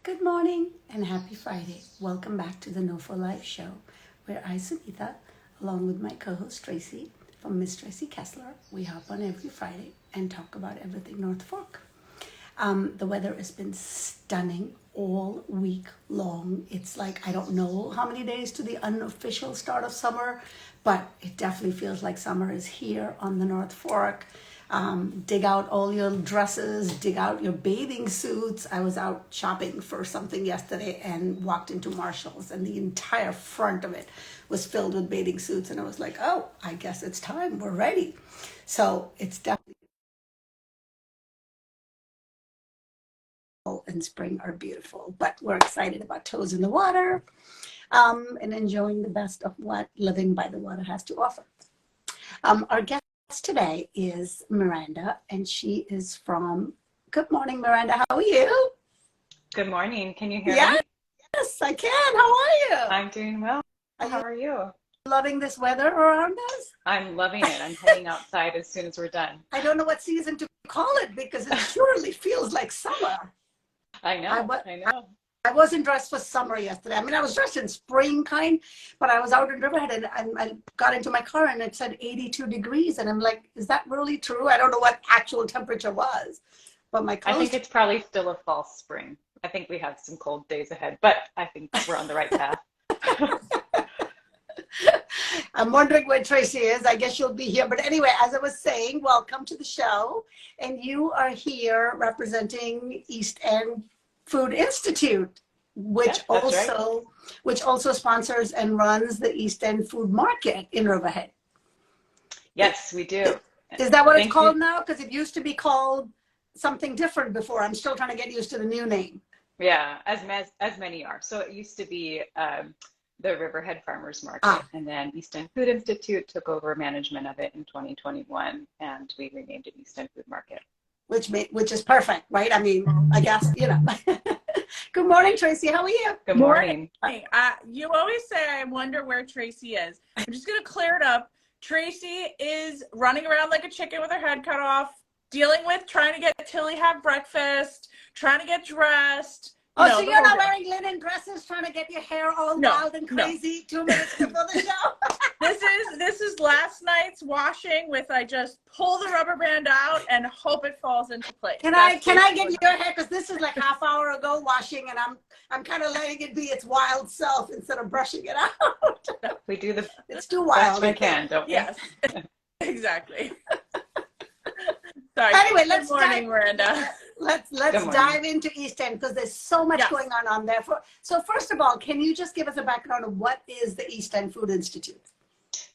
Good morning and happy Friday. Welcome back to the No for Life show, where I, Sunita, along with my co host Tracy from Miss Tracy Kessler, we hop on every Friday and talk about everything North Fork. The weather has been stunning all week long. It's like, I don't know how many days to the unofficial start of summer, but it definitely feels like summer is here on the North Fork. Dig out all your dresses, dig out your bathing suits. I was out shopping for something yesterday and walked into Marshall's, and the entire front of it was filled with bathing suits. And I was like, oh, I guess it's time. We're ready. So it's definitely fall and spring are beautiful, but we're excited about toes in the water and enjoying the best of what living by the water has to offer. Our guest today is Miranda, and she is from. Good morning, Miranda. How are you? Good morning. Can you hear Yeah, me? yes, I can. How are you? I'm doing well. Are How you are you? loving this weather around us? I'm loving it. I'm heading outside as soon as we're done. I don't know what season to call it because it surely feels like summer. I I, know. wa- I know. I wasn't dressed for summer yesterday. I mean, I was dressed in spring kind, but I was out in Riverhead and I got into my car and it said 82 degrees. And I'm like, is that really true? I don't know what actual temperature was, but my I think clothes. it's probably still a false spring. I think we have some cold days ahead, but I think we're on the right path. I'm wondering where Tracy is. I guess she'll be here. But anyway, as I was saying, welcome to the show. And you are here representing East End Food Institute, which Yes, that's right. also which also sponsors and runs the East End Food Market in Riverhead. Yes, we do. Is that what it's Thank you. called now? Because it used to be called something different before. I'm still trying to get used to the new name. Yeah, as many are. So it used to be the Riverhead Farmers Market, Ah, and then East End Food Institute took over management of it in 2021, and we renamed it East End Food Market. which is perfect, right? I mean, I guess, you know. Good morning, Tracy. How are you? Good Morning. morning. You always say I wonder where Tracy is. I'm just going to clear it up. Tracy is running around like a chicken with her head cut off, dealing with trying to get Tilly have breakfast, trying to get dressed. Oh, so The you're whole not deal. wearing linen dresses, trying to get your hair all No, wild and no. crazy 2 minutes before the show? This is last night's washing with I just pull the rubber band out and hope it falls into place. Can I That's can I basically get your hair? Because this is like half hour ago washing, and I'm kind of letting it be its wild self instead of brushing it out. We do the It's too best wild, we I think. can, don't we? yes, exactly. Sorry. Anyway, Good morning, Miranda. let's Good morning. dive into East End because there's so much Yes. going on there. So first of all, can you just give us a background of what is the East End Food Institute?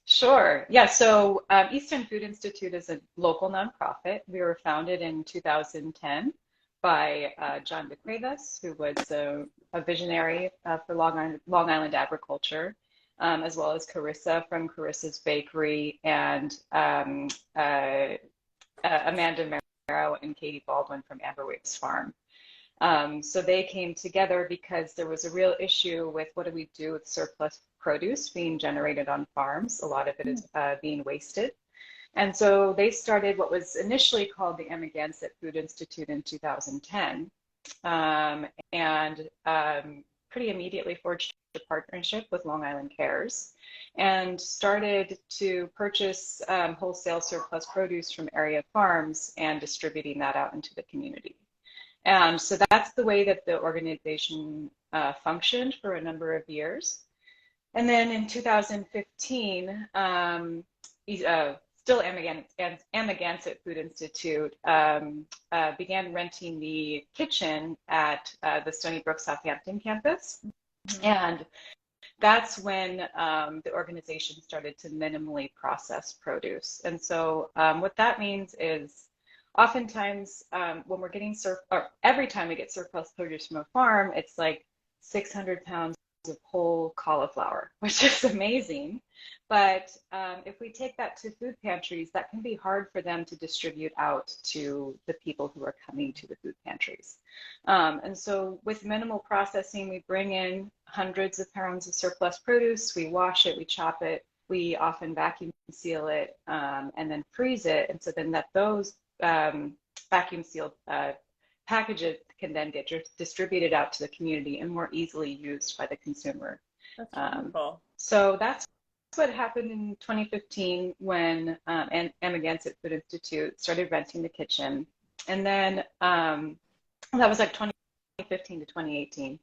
Sure. Yeah. So East End Food Institute is a local nonprofit. We were founded in 2010 by John de Cuevas, who was a visionary for Long Island agriculture, as well as Carissa from Carissa's Bakery and Amanda Merrow and Katie Baldwin from Amber Waves Farm. So they came together because there was a real issue with what do we do with surplus produce being generated on farms. A lot of it is being wasted. And so they started what was initially called the Amagansett Food Institute in 2010, and pretty immediately forged a partnership with Long Island Cares and started to purchase wholesale surplus produce from area farms and distributing that out into the community. So that's the way that the organization functioned for a number of years. And then in 2015, still Amagansett Food Institute began renting the kitchen at the Stony Brook Southampton campus. Mhm. And that's when the organization started to minimally process produce. And so what that means is oftentimes when we're getting or every time we get surplus produce from a farm, it's like 600 pounds of whole cauliflower, which is amazing. But if we take that to food pantries, that can be hard for them to distribute out to the people who are coming to the food pantries. And so with minimal processing, we bring in hundreds of pounds of surplus produce, we wash it, we chop it, we often vacuum seal it, and then freeze it. And so then those vacuum sealed packages can then get distributed out to the community and more easily used by the consumer. That's wonderful. So that's what happened in 2015 when Amagansett Food Institute started renting the kitchen. And then that was like 2015 to 2018.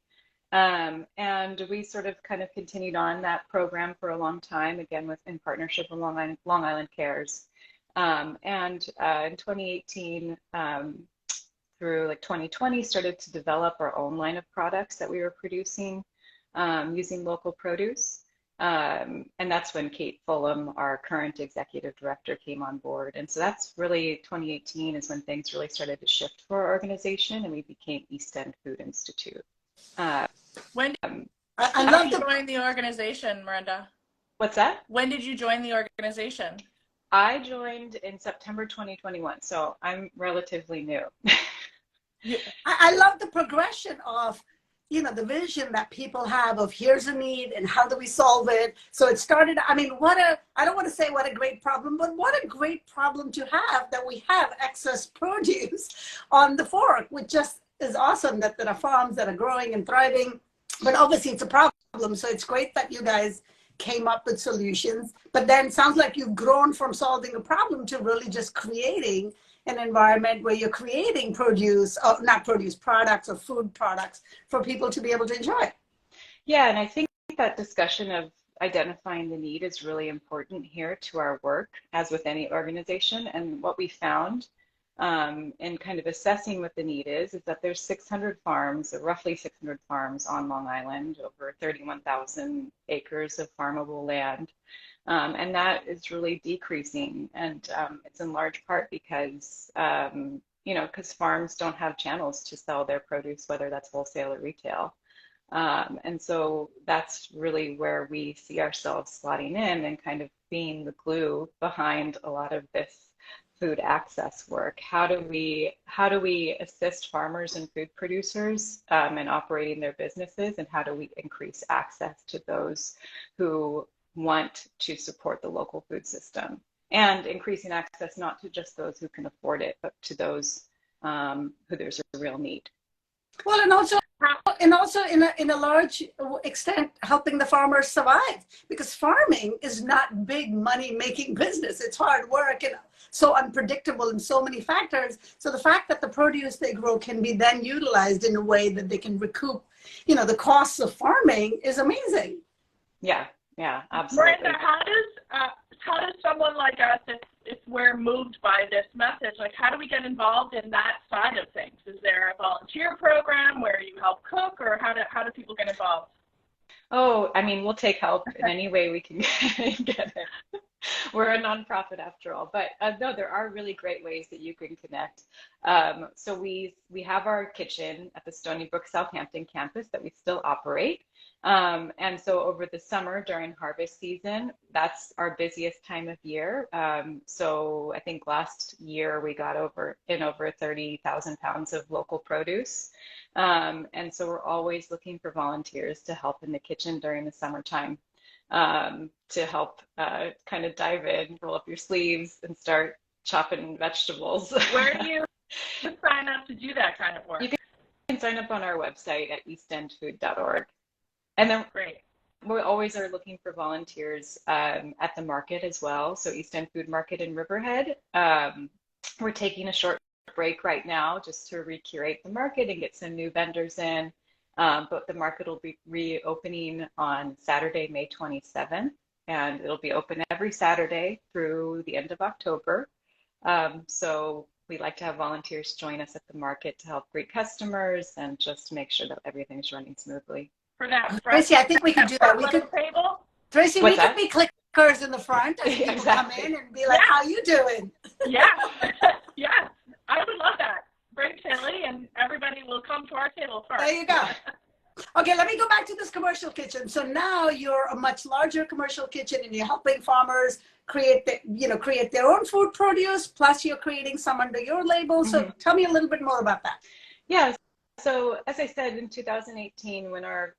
And we sort of kind of continued on that program for a long time, again, in partnership with Long Island Cares. And in 2018, through like 2020, started to develop our own line of products that we were producing using local produce. And that's when Kate Fulham, our current executive director, came on board. And so that's really 2018 is when things really started to shift for our organization, and we became East End Food Institute. When I did love you join the organization, Miranda? What's that? When did you join the organization? I joined in September 2021, so I'm relatively new. I love the progression of, you know, the vision that people have of here's a need and how do we solve it. So it started, I mean, I don't want to say what a great problem, but what a great problem to have that we have excess produce on the fork, which just is awesome that there are farms that are growing and thriving, but obviously it's a problem. So it's great that you guys came up with solutions, but then sounds like you've grown from solving a problem to really just creating an environment where you're creating produce, or not produce, products or food products for people to be able to enjoy. Yeah, and I think that discussion of identifying the need is really important here to our work, as with any organization. And what we found in kind of assessing what the need is that there's 600 farms, or roughly 600 farms on Long Island, over 31,000 acres of farmable land. And that is really decreasing. And it's in large part because, you know, because farms don't have channels to sell their produce, whether that's wholesale or retail. And so that's really where we see ourselves slotting in and kind of being the glue behind a lot of this food access work. How do we assist farmers and food producers in operating their businesses, and how do we increase access to those who want to support the local food system, and increasing access not to just those who can afford it, but to those who there's a real need. Well, and also in a large extent, helping the farmers survive, because farming is not big money making business. It's hard work and so unpredictable in so many factors. So the fact that the produce they grow can be then utilized in a way that they can recoup, you know, the costs of farming is amazing. Yeah, absolutely. Miranda, how does someone like us, if we're moved by this message, like how do we get involved in that side of things? Is there a volunteer program where you help cook, or how do people get involved? Oh, I mean, we'll take help in any way we can get it. We're a nonprofit after all, but no, there are really great ways that you can connect. So we have our kitchen at the Stony Brook Southampton campus that we still operate. And so over the summer during harvest season, that's our busiest time of year. So I think last year we got over 30,000 pounds of local produce. And so we're always looking for volunteers to help in the kitchen during the summertime, to help kind of dive in, roll up your sleeves, and start chopping vegetables. Where do you sign up to do that kind of work? You can sign up on our website at eastendfood.org. And then we always are looking for volunteers at the market as well. So East End Food Market in Riverhead. We're taking a short break right now just to recurate the market and get some new vendors in. But the market will be reopening on Saturday, May 27th, and it'll be open every Saturday through the end of October. So we'd like to have volunteers join us at the market to help greet customers and just make sure that everything's running smoothly. For that, Tracy, I think we could do that. We could, table. Tracy, What's we could be clickers in the front as people come in and be like, "How you doing?" Yeah, yeah, I would love that. Bring Tilly, and everybody will come to our table first. There you go. Okay, let me go back to this commercial kitchen. So now you're a much larger commercial kitchen, and you're helping farmers create their own food produce. Plus, you're creating some under your label. So tell me a little bit more about that. Yeah. So as I said, in 2018, when our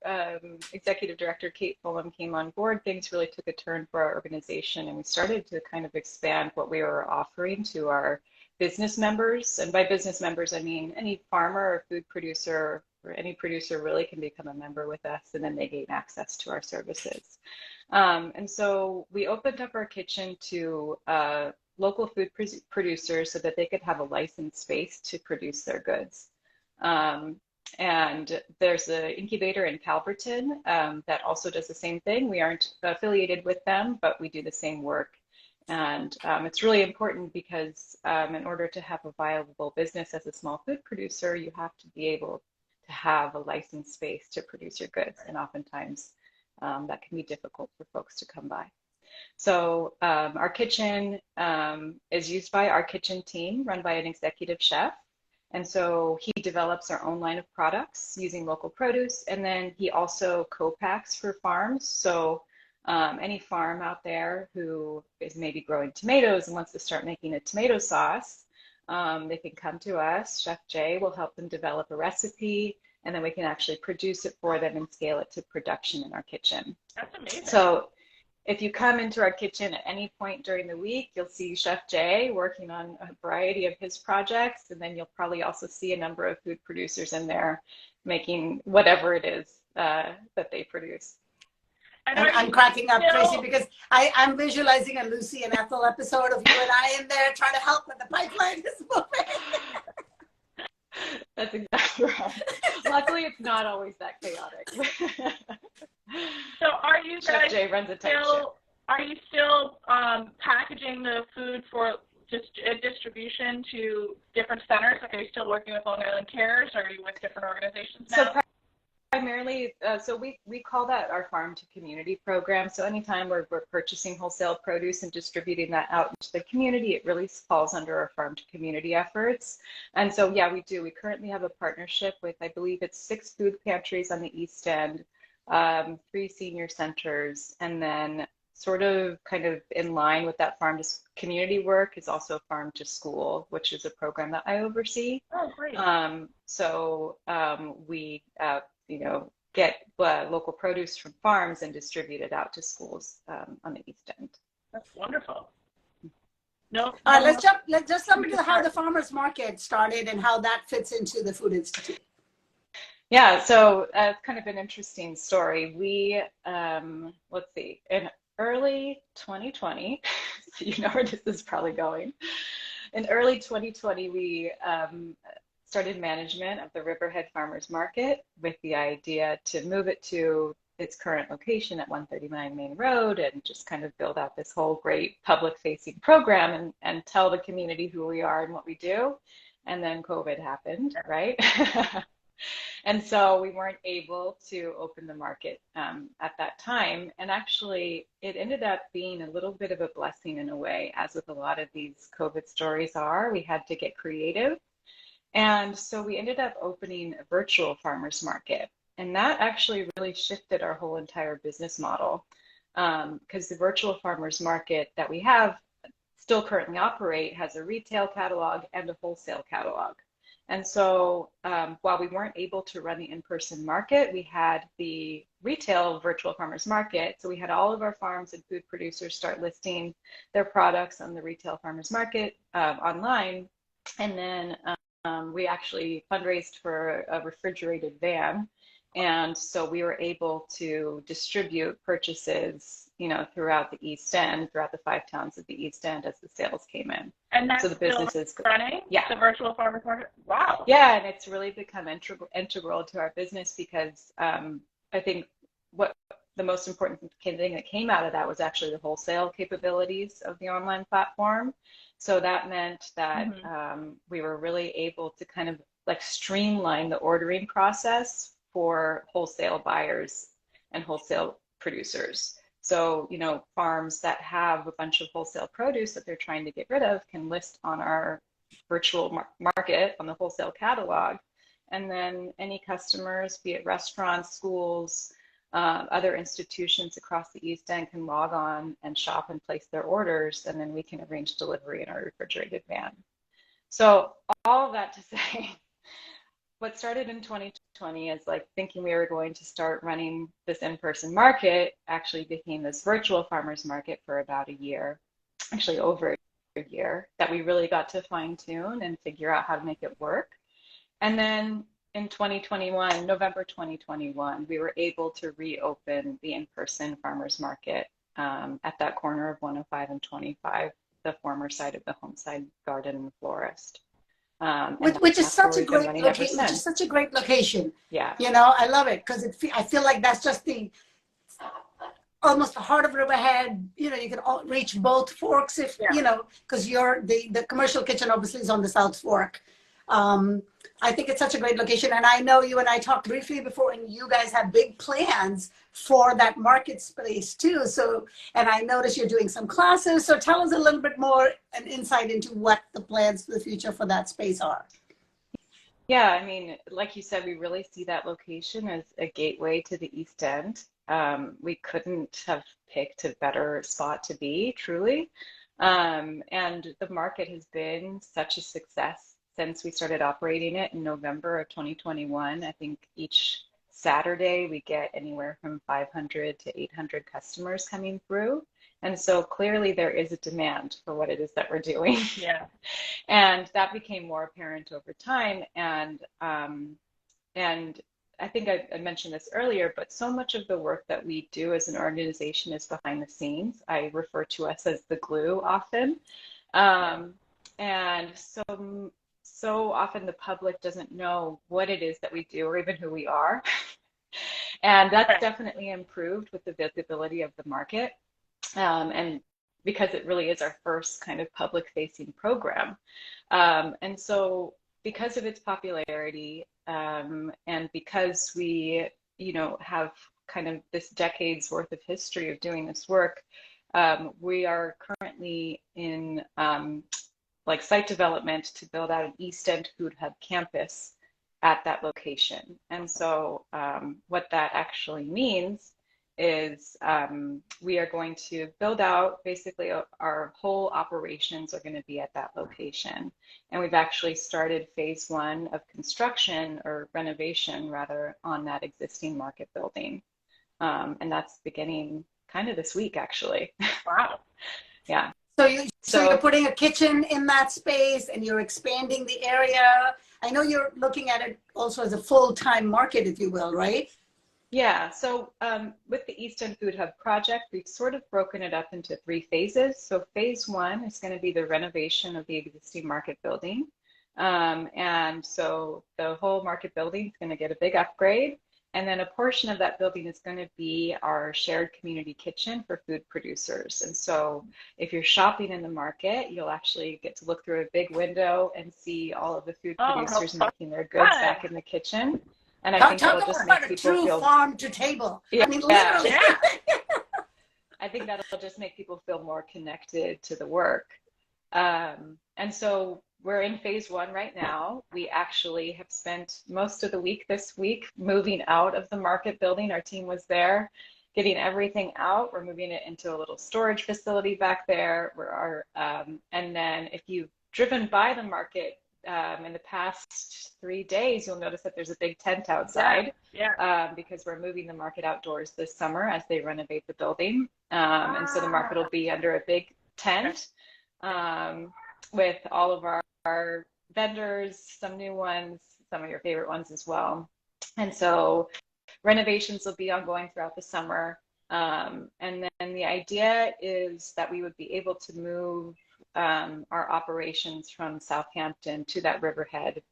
executive director, Kate Fulham, came on board, things really took a turn for our organization, and we started to kind of expand what we were offering to our business members, and by business members, I mean any farmer or food producer or any producer really can become a member with us, and then they gain access to our services. And so we opened up our kitchen to local food producers so that they could have a licensed space to produce their goods. And there's an incubator in Calverton that also does the same thing. We aren't affiliated with them, but we do the same work. And it's really important because in order to have a viable business as a small food producer, you have to be able to have a licensed space to produce your goods. And oftentimes that can be difficult for folks to come by. So our kitchen is used by our kitchen team, run by an executive chef. And so he develops our own line of products using local produce. And then he also co-packs for farms. So any farm out there who is maybe growing tomatoes and wants to start making a tomato sauce, they can come to us. Chef Jay will help them develop a recipe, and then we can actually produce it for them and scale it to production in our kitchen. That's amazing. So if you come into our kitchen at any point during the week, you'll see Chef Jay working on a variety of his projects, and then you'll probably also see a number of food producers in there making whatever it is that they produce. And I'm cracking up, Tracy, because I'm visualizing a Lucy and Ethel episode of you and I in there trying to help with the pipeline is moving. That's exactly right. Luckily, it's not always that chaotic. So are you Chef guys Jay runs a tight ship. Are you still packaging the food for just distribution to different centers? Like, are you still working with Long Island Cares, or are you with different organizations now? So primarily, so we call that our farm to community program. So anytime we're purchasing wholesale produce and distributing that out into the community, it really falls under our farm to community efforts. And so, yeah, we do. We currently have a partnership with, I believe it's 6 food pantries on the East End, 3 senior centers, and then sort of kind of in line with that farm to community work is also Farm to School, which is a program that I oversee. Oh, great. So we get local produce from farms and distribute it out to schools on the East End. That's wonderful. No. Let's jump into how the farmers market started and how that fits into the Food Institute. Yeah, so it's kind of an interesting story. We, let's see, in early 2020, so you know where this is probably going. In early 2020, we started management of the Riverhead Farmers Market with the idea to move it to its current location at 139 Main Road and just kind of build out this whole great public-facing program and tell the community who we are and what we do. And then COVID happened, right? And so we weren't able to open the market at that time. And actually, it ended up being a little bit of a blessing in a way, as with a lot of these COVID stories are. We had to get creative. And so we ended up opening a virtual farmers market. And that actually really shifted our whole entire business model, because the virtual farmers market that we have still currently operate has a retail catalog and a wholesale catalog. And so while we weren't able to run the in-person market, we had the retail virtual farmers market. So we had all of our farms and food producers start listing their products on the retail farmers market online. And then we actually fundraised for a refrigerated van. And so we were able to distribute purchases, throughout the East End, throughout the 5 towns of the East End as the sales came in. And that's so the business is running? Yeah. The virtual farmers market? Wow. Yeah, and it's really become integral to our business because I think what the most important thing that came out of that was actually the wholesale capabilities of the online platform. So that meant that we were really able to kind of like streamline the ordering process for wholesale buyers and wholesale producers. So, farms that have a bunch of wholesale produce that they're trying to get rid of can list on our virtual market on the wholesale catalog. And then any customers, be it restaurants, schools, other institutions across the East End can log on and shop and place their orders, and then we can arrange delivery in our refrigerated van. So all of that to say, what started in 2020 as like thinking we were going to start running this in-person market actually became this virtual farmers market for about a year, actually over year that we really got to fine tune and figure out how to make it work. And then in 2021, November 2021, we were able to reopen the in-person farmers market at that corner of 105 and 25, the former site of the Homeside Garden and Florist. Which is That's where such a we've been great running ever location. Which is since. such a great location. Yeah. You know, I love it because I feel like that's just the almost the heart of Riverhead. You know, you can reach both forks if you know, because the commercial kitchen obviously is on the South Fork. I think it's such a great location, and I know you and I talked briefly before, and you guys have big plans for that market space too. So, and I noticed you're doing some classes. So, tell us a little bit more an insight into what the plans for the future for that space are. Yeah, I mean, like you said, we really see that location as a gateway to the East End. We couldn't have picked a better spot to be, truly. And the market has been such a success since we started operating it in November of 2021. I think each Saturday we get anywhere from 500 to 800 customers coming through. And so clearly there is a demand for what it is that we're doing. Yeah. And that became more apparent over time. And I think I mentioned this earlier, but so much of the work that we do as an organization is behind the scenes. I refer to us as the glue often. And so often the public doesn't know what it is that we do or even who we are. And that's definitely improved with the visibility of the market. And because it really is our first kind of public facing program. And so because of its popularity, and because we, you know, have kind of this decade's worth of history of doing this work, we are currently in like site development to build out an East End Food Hub campus at that location. And so what that actually means is we are going to build out basically our whole operations are going to be at that location. And we've actually started phase 1 of construction or renovation rather on that existing market building. And that's beginning kind of this week, actually. Wow. Yeah. So you're putting a kitchen in that space and you're expanding the area. I know you're looking at it also as a full-time market, if you will, right? Yeah, so with the East End Food Hub project, we've sort of broken it up into 3 phases. So phase 1 is going to be the renovation of the existing market building. And so the whole market building is going to get a big upgrade. And then a portion of that building is going to be our shared community kitchen for food producers. And so if you're shopping in the market, you'll actually get to look through a big window and see all of the food producers making their goods back in the kitchen. And I think that'll just make people feel farm to table. Yeah. I mean, literally. Yeah. I think that'll just make people feel more connected to the work. And so we're in phase 1 right now. We actually have spent most of the week this week moving out of the market building. Our team was there getting everything out. We're moving it into a little storage facility back there. And then if you've driven by the market in the past 3 days, you'll notice that there's a big tent outside. Because we're moving the market outdoors this summer as they renovate the building. And so the market will be under a big tent with all of our vendors, some new ones, some of your favorite ones as well. And so renovations will be ongoing throughout the summer. And then the idea is that we would be able to move our operations from Southampton to that Riverhead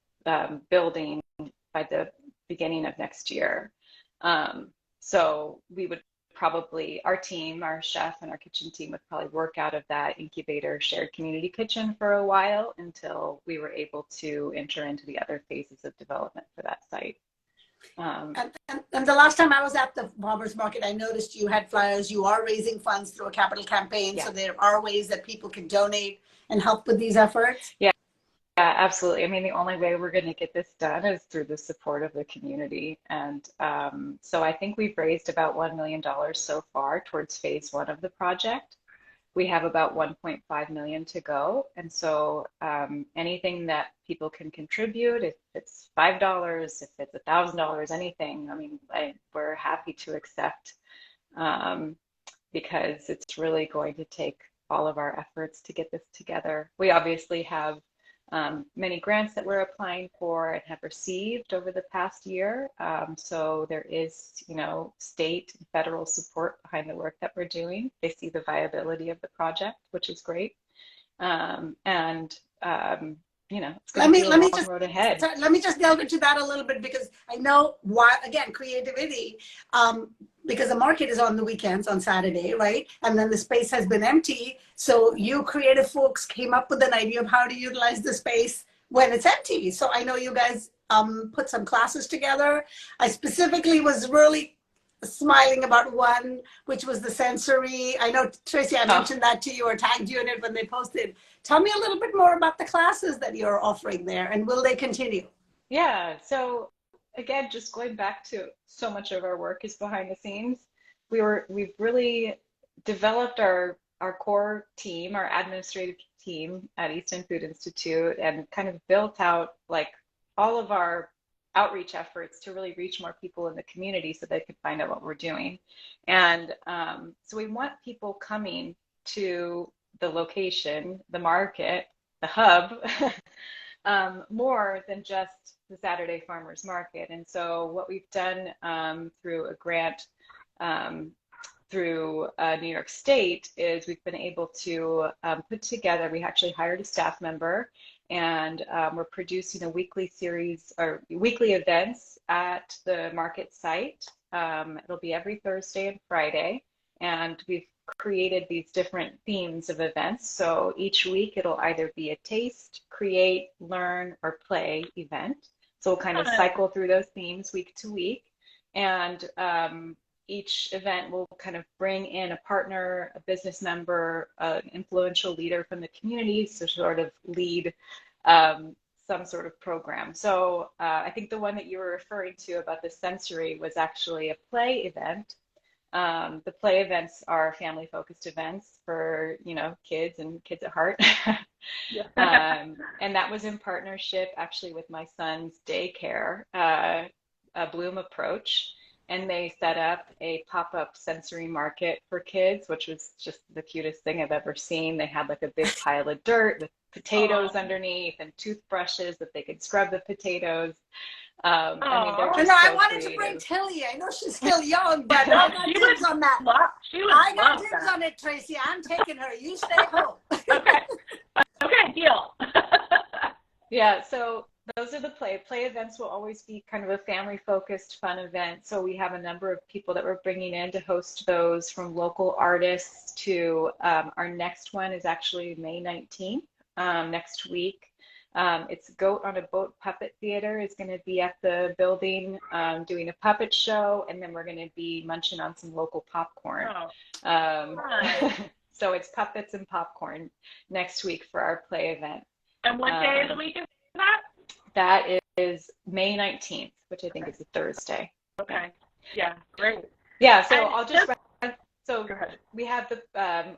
building by the beginning of next year. So we would probably, our team, our chef and our kitchen team would probably work out of that incubator shared community kitchen for a while until we were able to enter into the other phases of development for that site. And the last time I was at the farmers market, I noticed you had flyers. You are raising funds through a capital campaign. Yeah. So there are ways that people can donate and help with these efforts. Yeah. Yeah, absolutely. I mean, the only way we're going to get this done is through the support of the community. And so I think we've raised about $1 million so far towards phase 1 of the project. We have about 1.5 million to go. And so anything that people can contribute, if it's $5, if it's $1,000, anything, I mean, we're happy to accept because it's really going to take all of our efforts to get this together. We obviously have many grants that we're applying for and have received over the past year. So there is, state and federal support behind the work that we're doing. They see the viability of the project, which is great. It's going to be a long road ahead. Let me just delve into that a little bit, because I know why, again, creativity, because the market is on the weekends, on Saturday, right? And then the space has been empty. So you creative folks came up with an idea of how to utilize the space when it's empty. So I know you guys put some classes together. I specifically was really smiling about one, which was the sensory. I know, Tracy, I mentioned that to you or tagged you in it when they posted. Tell me a little bit more about the classes that you're offering there, and will they continue? Yeah, so again, just going back to so much of our work is behind the scenes. We've really developed our core team, our administrative team at Easton Food Institute, and kind of built out like all of our outreach efforts to really reach more people in the community so they could find out what we're doing. And so we want people coming to the location, the market, the hub, more than just the Saturday Farmers Market. And so what we've done through a grant through New York State is we've been able to put together, we actually hired a staff member, and we're producing a weekly series or weekly events at the market site. It'll be every Thursday and Friday, and we've created these different themes of events. So each week it'll either be a taste, create, learn, or play event. So we'll kind of cycle through those themes week to week. And each event will kind of bring in a partner, a business member, an influential leader from the community to sort of lead some sort of program. So I think the one that you were referring to about the sensory was actually a play event. The play events are family-focused events for, kids and kids at heart. And that was in partnership actually with my son's daycare, Bloom Approach. And they set up a pop-up sensory market for kids, which was just the cutest thing I've ever seen. They had like a big pile of dirt with potatoes underneath and toothbrushes that they could scrub the potatoes. I mean, they're just I so wanted creative. to bring Tilly. I know she's still young, but I got dibs on that. I got dibs on it, Tracy. I'm taking her. You stay home. Okay, deal. Yeah, so those are the play events will always be kind of a family-focused fun event. So we have a number of people that we're bringing in to host those, from local artists to our next one is actually May 19th, next week. It's Goat on a Boat Puppet Theater is going to be at the building doing a puppet show, and then we're going to be munching on some local popcorn. So it's puppets and popcorn next week for our play event. And what day of the week is that? That is May 19th, which I think is a Thursday. Okay. Yeah, great. Yeah, so I'll just so we have the,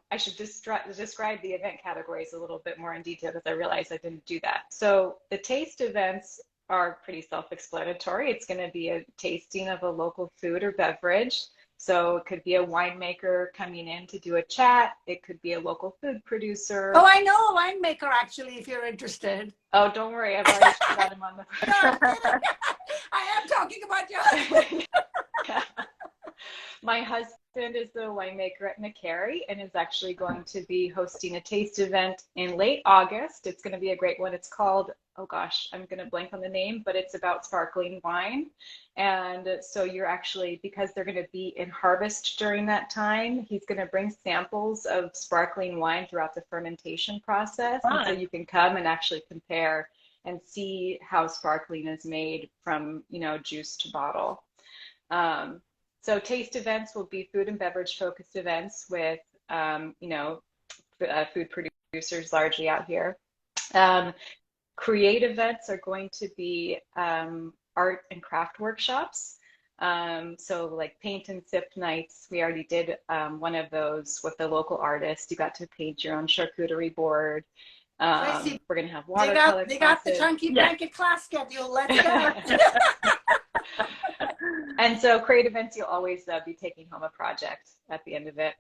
I should describe the event categories a little bit more in detail because I realized I didn't do that. So the taste events are pretty self-explanatory. It's going to be a tasting of a local food or beverage. So it could be a winemaker coming in to do a chat. It could be a local food producer. Oh, I know a winemaker, actually, if you're interested. Oh, don't worry. I've already got him on the I am talking about you. My husband is the winemaker at McCary and is actually going to be hosting a taste event in late August. It's going to be a great one. It's called, oh gosh, I'm going to blank on the name, but it's about sparkling wine. And so you're actually, because they're going to be in harvest during that time, he's going to bring samples of sparkling wine throughout the fermentation process. And so you can come and actually compare and see how sparkling is made from, juice to bottle. So taste events will be food and beverage focused events with, food producers largely out here. Create events are going to be art and craft workshops. So like paint and sip nights, we already did one of those with the local artist. You got to paint your own charcuterie board. We're going to have watercolor They got the chunky blanket class schedule. Let's go. And so create events, you'll always be taking home a project at the end of it.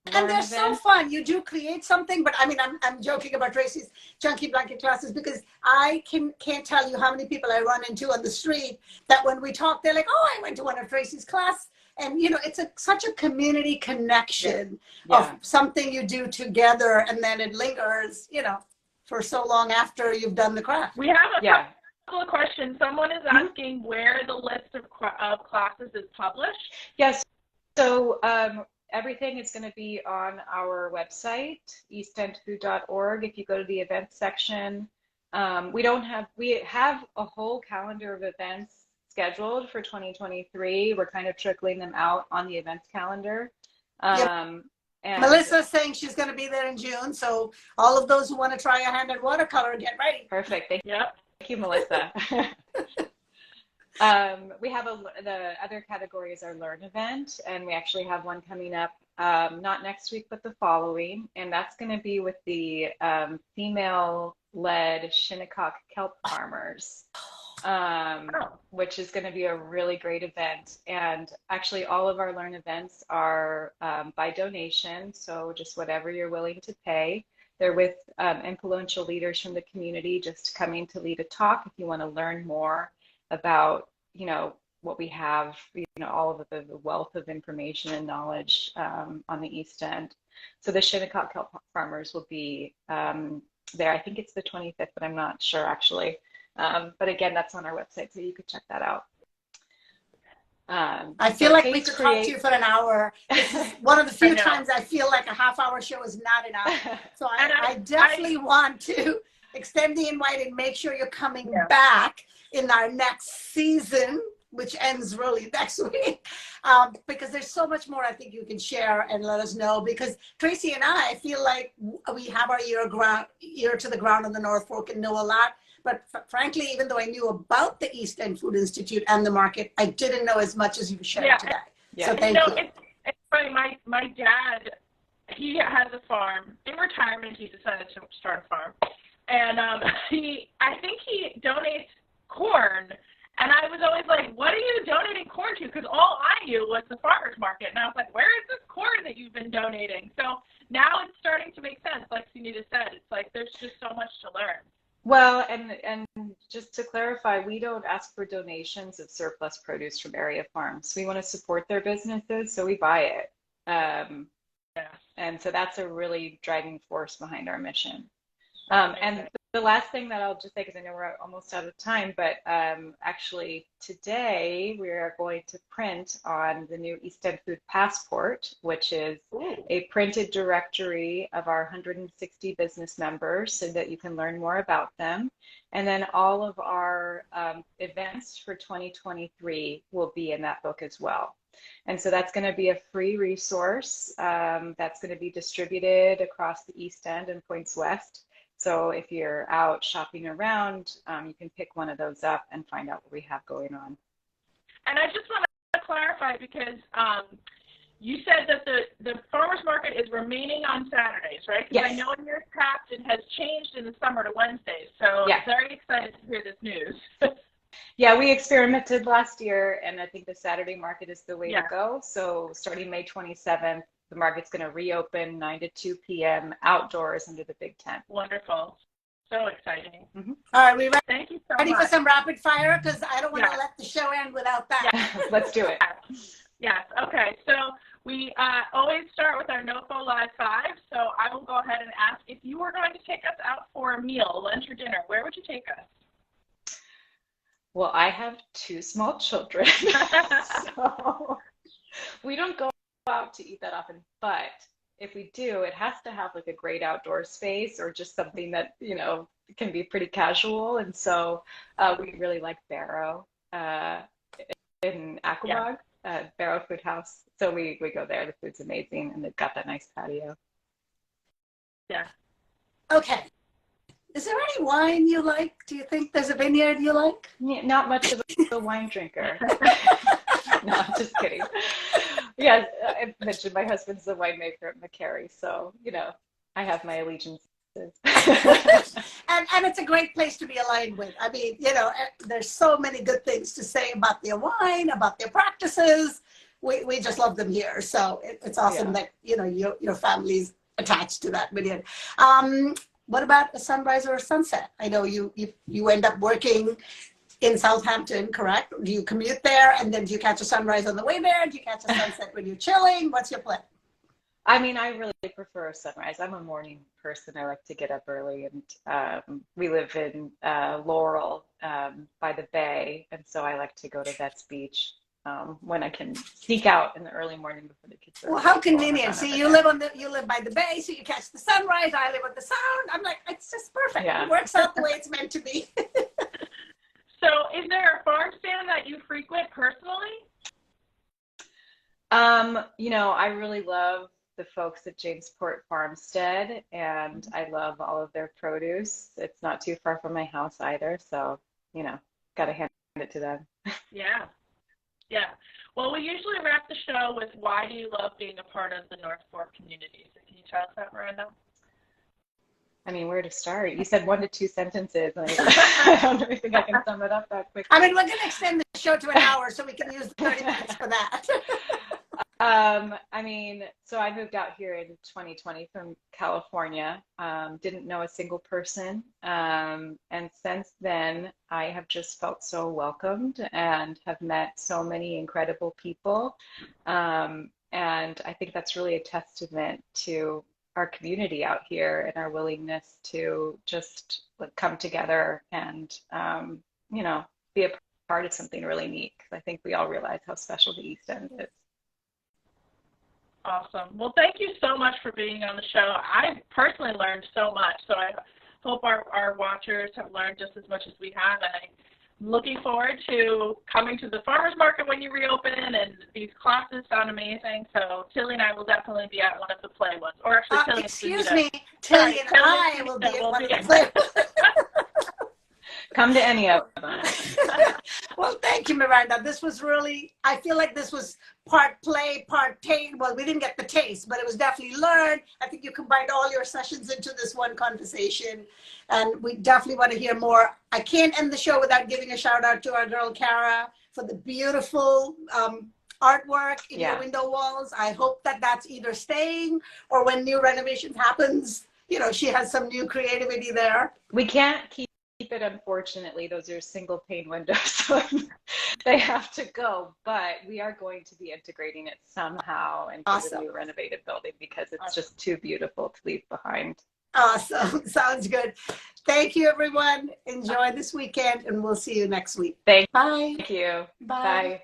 And learn they're so event. fun. You do create something, but I mean, I'm joking about Tracy's chunky blanket classes because I can't tell you how many people I run into on the street that when we talk, they're like, "Oh, I went to one of Tracy's class," and you know, it's such a community connection of something you do together, and then it lingers, you know, for so long after you've done the craft. We have a couple of questions. Someone is asking where the list of classes is published. Yes. So everything is going to be on our website, eastendfood.org. If you go to the events section, we have a whole calendar of events scheduled for 2023. We're kind of trickling them out on the events calendar. And Melissa's saying she's going to be there in June, so all of those who want to try a hand at watercolor, get ready. Perfect. Thank you, Melissa. We have the other category is our Learn event, and we actually have one coming up, not next week, but the following, and that's going to be with the female-led Shinnecock kelp farmers, which is going to be a really great event. And actually, all of our Learn events are by donation, so just whatever you're willing to pay. They're with influential leaders from the community just coming to lead a talk if you want to learn more about, you know, what we have, you know, all of the wealth of information and knowledge on the East End. So the Shinnecock kelp farmers will be there. I think it's the 25th, but I'm not sure actually. But again, that's on our website, so you could check that out. I feel like we could talk to you for an hour. This is one of the few times I feel like a half-hour show is not enough. So I definitely want to extend the invite and make sure you're coming back in our next season, which ends really next week, because there's so much more I think you can share and let us know, because Tracy and I feel like we have our ear to the ground on the North Fork and know a lot. But frankly, even though I knew about the East End Food Institute and the market, I didn't know as much as you shared today. So thank you. It's funny, my dad, he has a farm. In retirement, he decided to start a farm. And I think he donates corn. And I was always like, what are you donating corn to? Because all I knew was the farmer's market. And I was like, where is this corn that you've been donating? So now it's starting to make sense. Like Sunita said, it's like there's just so much to learn. Well, and just to clarify, we don't ask for donations of surplus produce from area farms. We want to support their businesses, so we buy it. And so that's a really driving force behind our mission. And the last thing that I'll just say, because I know we're almost out of time, but actually today we are going to print on the new East End Food Passport, which is a printed directory of our 160 business members so that you can learn more about them. And then all of our events for 2023 will be in that book as well. And so that's going to be a free resource that's going to be distributed across the East End and Points West. So if you're out shopping around, you can pick one of those up and find out what we have going on. And I just want to clarify, because you said that the farmers market is remaining on Saturdays, right? Because I know in years past it has changed in the summer to Wednesdays. So I'm very excited to hear this news. Yeah, we experimented last year, and I think the Saturday market is the way to go. So starting May 27th, the market's going to reopen 9 to 2 p.m. outdoors under the big tent. Wonderful. So exciting. All right, we ready? Thank you so Ready much. for some rapid fire? Because I don't want to let the show end without that. Let's do it. Yes. Okay. So we always start with our NoFo Live 5. So I will go ahead and ask, if you were going to take us out for a meal, lunch or dinner, where would you take us? Well, I have 2 small children, so we don't go out to eat that often, but if we do, it has to have like a great outdoor space or just something that, you know, can be pretty casual. And so we really like Barrow in Aquabog, Barrow Food House. So we go there. The food's amazing, and they've got that nice patio. Yeah. Okay. Is there any wine you like? Do you think there's a vineyard you like? Yeah, not much of a wine drinker. No, I'm just kidding. Yeah, I mentioned my husband's a winemaker at McCary, so, you know, I have my allegiances. and it's a great place to be aligned with. I mean, you know, there's so many good things to say about their wine, about their practices. we just love them here. So it's awesome Yeah. that, you know, your family's attached to that million. What about a sunrise or a sunset? I know you end up working in Southampton, correct? Do you commute there and then do you catch a sunrise on the way there? Do you catch a sunset when you're chilling? What's your plan? I mean, I really prefer a sunrise. I'm a morning person. I like to get up early, and we live in Laurel by the bay, and so I like to go to Vets Beach when I can sneak out in the early morning before the kids are Well, how asleep. Go on a convenient. run See, over you live by the bay, so you catch the sunrise. I live with the sound. I'm like, it's just perfect. Yeah. It works out the way it's meant to be. So is there a farm stand that you frequent personally? You know, I really love the folks at Jamesport Farmstead, and I love all of their produce. It's not too far from my house either, so, you know, gotta hand it to them. Yeah. Yeah. Well, we usually wrap the show with why do you love being a part of the North Fork community? So can you tell us that, Miranda? I mean, where to start? You said 1 to 2 sentences, and I don't really think I can sum it up that quickly. I mean, we're going to extend the show to an hour, so we can use 30 minutes for that. I mean, so I moved out here in 2020 from California. Didn't know a single person. And since then, I have just felt so welcomed and have met so many incredible people. And I think that's really a testament to our community out here and our willingness to just like come together and, you know, be a part of something really neat. 'Cause I think we all realize how special the East End is. Awesome. Well, thank you so much for being on the show. I personally learned so much, so I hope our watchers have learned just as much as we have. And I'm looking forward to coming to the farmers market when you reopen, and these classes sound amazing. So Tilly and I will definitely be at one of the play ones. Or actually, Tilly Excuse and me, Tilly and I will be at one of the plays. Come to any of them. Well, thank you, Miranda. This was really, I feel like this was part play, part taste. Well, we didn't get the taste, but it was definitely learned. I think you combined all your sessions into this one conversation, and we definitely want to hear more. I can't end the show without giving a shout out to our girl, Kara, for the beautiful artwork in your window walls. I hope that that's either staying or when new renovations happens, you know, she has some new creativity there. We can't keep it, unfortunately. Those are single pane windows, so they have to go. But we are going to be integrating it somehow into the new renovated building because it's just too beautiful to leave behind. Awesome. Sounds good. Thank you, everyone. Enjoy this weekend, and we'll see you next week. Thank Bye. you. Bye. Bye.